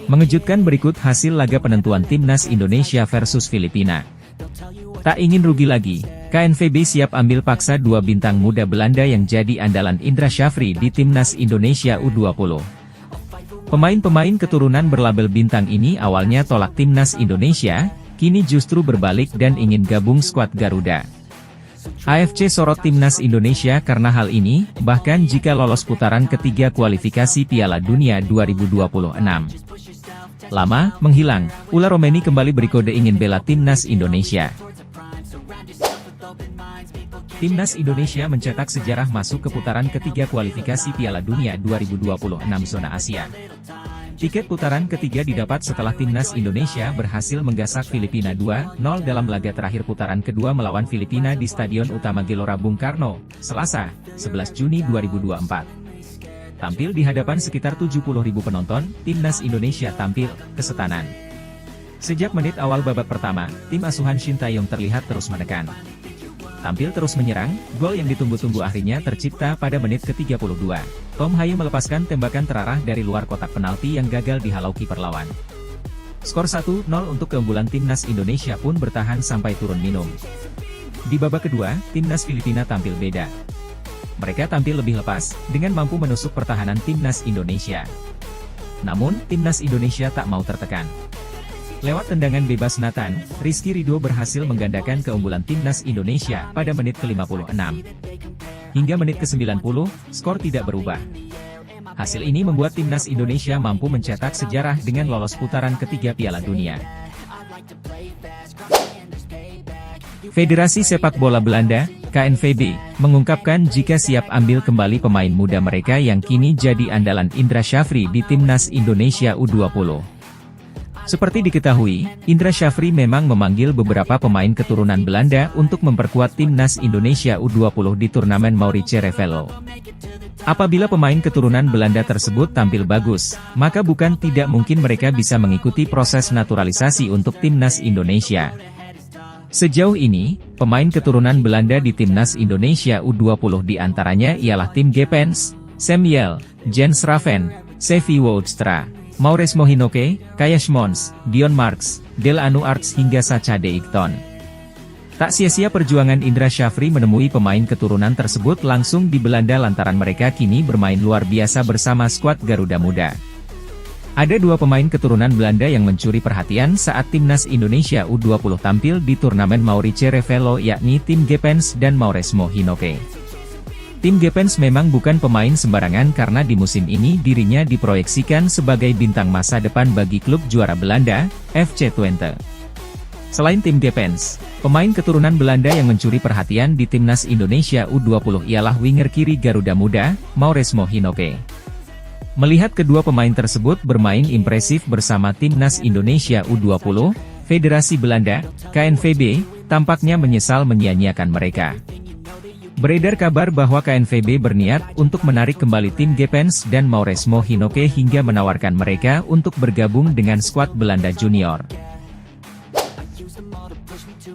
Mengejutkan berikut hasil laga penentuan Timnas Indonesia versus Filipina. Tak ingin rugi lagi, KNVB siap ambil paksa dua bintang muda Belanda yang jadi andalan Indra Syafri di Timnas Indonesia U20. Pemain-pemain keturunan berlabel bintang ini awalnya tolak Timnas Indonesia, kini justru berbalik dan ingin gabung skuad Garuda. AFC sorot Timnas Indonesia karena hal ini, bahkan jika lolos putaran ketiga kualifikasi Piala Dunia 2026. Lama, menghilang, ular Romeni kembali berkode ingin bela Timnas Indonesia. Timnas Indonesia mencetak sejarah masuk ke putaran ketiga kualifikasi Piala Dunia 2026 zona Asia. Tiket putaran ketiga didapat setelah Timnas Indonesia berhasil menggasak Filipina 2-0 dalam laga terakhir putaran kedua melawan Filipina di Stadion Utama Gelora Bung Karno, Selasa, 11 Juni 2024. Tampil di hadapan sekitar 70.000 penonton, Timnas Indonesia tampil kesetanan. Sejak menit awal babak pertama, tim asuhan Shin Tae-yong terlihat terus menekan. Tampil terus menyerang, gol yang ditunggu-tunggu akhirnya tercipta pada menit ke-32. Tom Haye melepaskan tembakan terarah dari luar kotak penalti yang gagal dihalau kiper lawan. Skor 1-0 untuk keunggulan Timnas Indonesia pun bertahan sampai turun minum. Di babak kedua, Timnas Filipina tampil beda. Mereka tampil lebih lepas, dengan mampu menusuk pertahanan Timnas Indonesia. Namun, Timnas Indonesia tak mau tertekan. Lewat tendangan bebas Nathan, Rizky Ridho berhasil menggandakan keunggulan Timnas Indonesia pada menit ke-56. Hingga menit ke-90, skor tidak berubah. Hasil ini membuat Timnas Indonesia mampu mencetak sejarah dengan lolos putaran ketiga Piala Dunia. Federasi Sepak Bola Belanda, KNVB, mengungkapkan jika siap ambil kembali pemain muda mereka yang kini jadi andalan Indra Syafri di Timnas Indonesia U20. Seperti diketahui, Indra Syafri memang memanggil beberapa pemain keturunan Belanda untuk memperkuat Timnas Indonesia U20 di turnamen Maurice Revello. Apabila pemain keturunan Belanda tersebut tampil bagus, maka bukan tidak mungkin mereka bisa mengikuti proses naturalisasi untuk Timnas Indonesia. Sejauh ini, pemain keturunan Belanda di Timnas Indonesia U20 diantaranya ialah Tim Gepens, Samuel, Jens Raven, Sevi Woudstra, Maurice Mohinoke, Kaya Schmons, Dion Marks, Del Anu Arts hingga Sacha De Ikton. Tak sia-sia perjuangan Indra Syafri menemui pemain keturunan tersebut langsung di Belanda lantaran mereka kini bermain luar biasa bersama skuad Garuda Muda. Ada dua pemain keturunan Belanda yang mencuri perhatian saat Timnas Indonesia U20 tampil di turnamen Maurice Revello yakni Tim Gepens dan Maurice Mohinoke. Tim Gepens memang bukan pemain sembarangan karena di musim ini dirinya diproyeksikan sebagai bintang masa depan bagi klub juara Belanda, FC Twente. Selain Tim Gepens, pemain keturunan Belanda yang mencuri perhatian di Timnas Indonesia U20 ialah winger kiri Garuda Muda, Maurice Mohinoke. Melihat kedua pemain tersebut bermain impresif bersama Timnas Indonesia U20, Federasi Belanda, KNVB, tampaknya menyesal menyia-nyiakan mereka. Beredar kabar bahwa KNVB berniat untuk menarik kembali Tim Gepens dan Maurice Mohinoke hingga menawarkan mereka untuk bergabung dengan skuad Belanda Junior.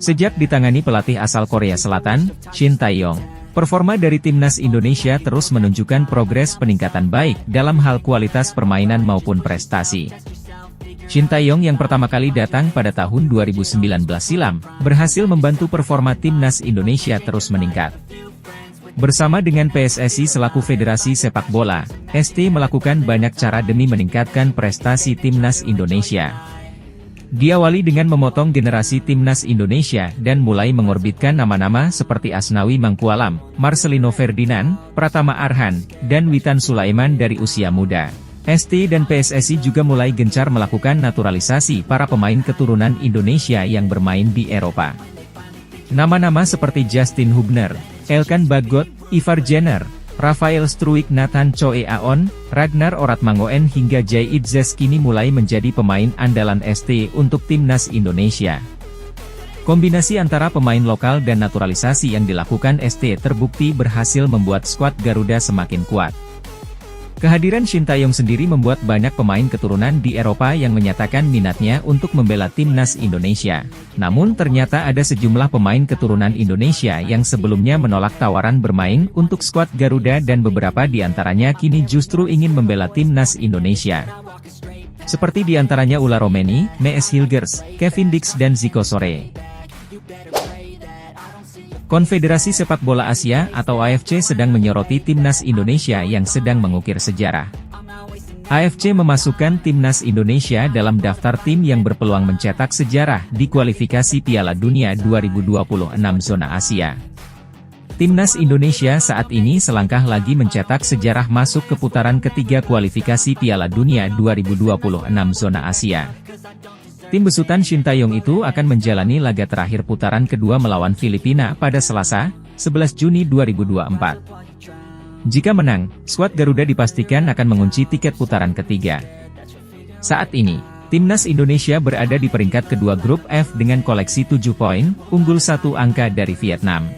Sejak ditangani pelatih asal Korea Selatan, Shin Tae-yong, performa dari Timnas Indonesia terus menunjukkan progres peningkatan baik dalam hal kualitas permainan maupun prestasi. Shin Tae-yong yang pertama kali datang pada tahun 2019 silam, berhasil membantu performa Timnas Indonesia terus meningkat. Bersama dengan PSSI selaku Federasi Sepak Bola, ST melakukan banyak cara demi meningkatkan prestasi Timnas Indonesia. Diawali dengan memotong generasi Timnas Indonesia dan mulai mengorbitkan nama-nama seperti Asnawi Mangkualam, Marcelino Ferdinand, Pratama Arhan, dan Witan Sulaiman dari usia muda. ST dan PSSI juga mulai gencar melakukan naturalisasi para pemain keturunan Indonesia yang bermain di Eropa. Nama-nama seperti Justin Hubner, Elkan Bagot, Ivar Jenner, Rafael Struijk, Nathan Choe Aon, Ragnar Oratmangoen hingga Jay Idzes kini mulai menjadi pemain andalan ST untuk Timnas Indonesia. Kombinasi antara pemain lokal dan naturalisasi yang dilakukan ST terbukti berhasil membuat skuad Garuda semakin kuat. Kehadiran Shin Tae-yong sendiri membuat banyak pemain keturunan di Eropa yang menyatakan minatnya untuk membela Timnas Indonesia. Namun ternyata ada sejumlah pemain keturunan Indonesia yang sebelumnya menolak tawaran bermain untuk skuad Garuda dan beberapa di antaranya kini justru ingin membela Timnas Indonesia. Seperti diantaranya Ula Romeni, Mees Hilgers, Kevin Dix dan Zico Sore. Konfederasi Sepak Bola Asia atau AFC sedang menyoroti timnas Indonesia yang sedang mengukir sejarah. AFC memasukkan timnas Indonesia dalam daftar tim yang berpeluang mencetak sejarah di kualifikasi Piala Dunia 2026 zona Asia. Timnas Indonesia saat ini selangkah lagi mencetak sejarah masuk ke putaran ketiga kualifikasi Piala Dunia 2026 zona Asia. Tim besutan Shin Tae-yong itu akan menjalani laga terakhir putaran kedua melawan Filipina pada Selasa, 11 Juni 2024. Jika menang, skuad Garuda dipastikan akan mengunci tiket putaran ketiga. Saat ini, timnas Indonesia berada di peringkat kedua grup F dengan koleksi 7 poin, unggul 1 angka dari Vietnam.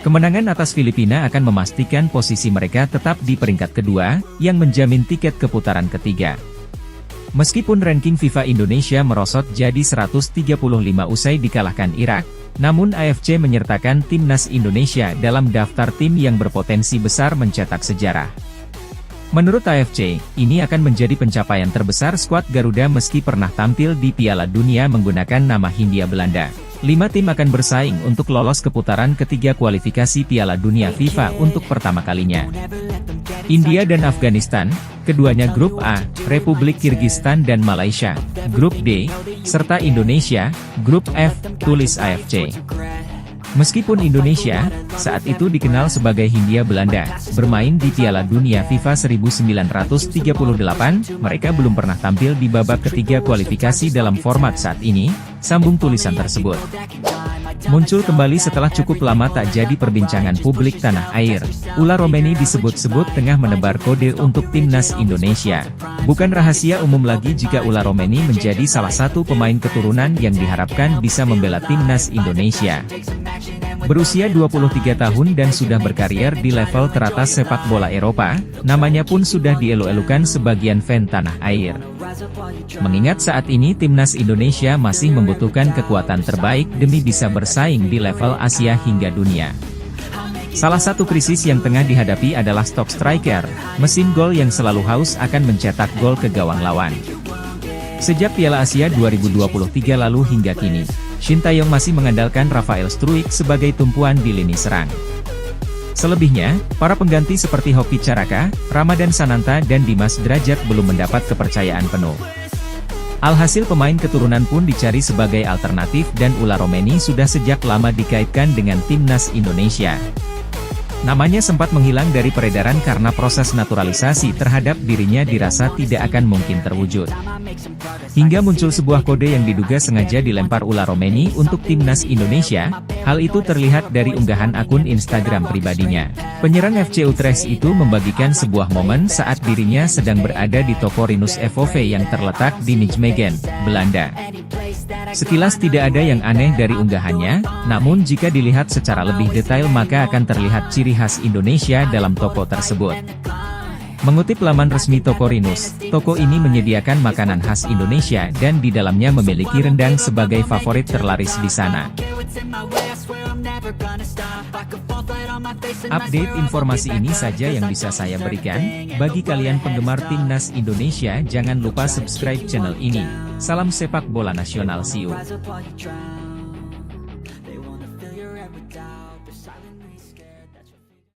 Kemenangan atas Filipina akan memastikan posisi mereka tetap di peringkat kedua, yang menjamin tiket ke putaran ketiga. Meskipun ranking FIFA Indonesia merosot jadi 135 usai dikalahkan Irak, namun AFC menyertakan timnas Indonesia dalam daftar tim yang berpotensi besar mencetak sejarah. Menurut AFC, ini akan menjadi pencapaian terbesar skuad Garuda meski pernah tampil di Piala Dunia menggunakan nama Hindia Belanda. 5 tim akan bersaing untuk lolos ke putaran ketiga kualifikasi Piala Dunia FIFA untuk pertama kalinya. India dan Afghanistan, keduanya Grup A, Republik Kirgistan dan Malaysia, Grup D, serta Indonesia, Grup F, tulis AFC. Meskipun Indonesia, saat itu dikenal sebagai Hindia Belanda, bermain di Piala Dunia FIFA 1938, mereka belum pernah tampil di babak ketiga kualifikasi dalam format saat ini, sambung tulisan tersebut. Muncul kembali setelah cukup lama tak jadi perbincangan publik tanah air. Ula Romeni disebut-sebut tengah menebar kode untuk timnas Indonesia. Bukan rahasia umum lagi jika Ula Romeni menjadi salah satu pemain keturunan yang diharapkan bisa membela timnas Indonesia. Berusia 23 tahun dan sudah berkarier di level teratas sepak bola Eropa, namanya pun sudah dielu-elukan sebagian fan tanah air. Mengingat saat ini timnas Indonesia masih membutuhkan kekuatan terbaik demi bisa bersaing di level Asia hingga dunia. Salah satu krisis yang tengah dihadapi adalah stok striker, mesin gol yang selalu haus akan mencetak gol ke gawang lawan. Sejak Piala Asia 2023 lalu hingga kini, Shin Tae-yong masih mengandalkan Rafael Struijk sebagai tumpuan di lini serang. Selebihnya, para pengganti seperti Hoki Caraka, Ramadan Sananta dan Dimas Derajat belum mendapat kepercayaan penuh. Alhasil pemain keturunan pun dicari sebagai alternatif dan Ula Romeni sudah sejak lama dikaitkan dengan timnas Indonesia. Namanya sempat menghilang dari peredaran karena proses naturalisasi terhadap dirinya dirasa tidak akan mungkin terwujud. Hingga muncul sebuah kode yang diduga sengaja dilempar Ula Romeni untuk timnas Indonesia, hal itu terlihat dari unggahan akun Instagram pribadinya. Penyerang FC Utrecht itu membagikan sebuah momen saat dirinya sedang berada di toko Rinus FOV yang terletak di Nijmegen, Belanda. Sekilas tidak ada yang aneh dari unggahannya, namun jika dilihat secara lebih detail maka akan terlihat ciri khas Indonesia dalam toko tersebut. Mengutip laman resmi toko Rinus, toko ini menyediakan makanan khas Indonesia dan di dalamnya memiliki rendang sebagai favorit terlaris di sana. Update informasi ini saja yang bisa saya berikan. Bagi kalian penggemar timnas Indonesia jangan lupa subscribe channel ini. Salam sepak bola nasional, see you.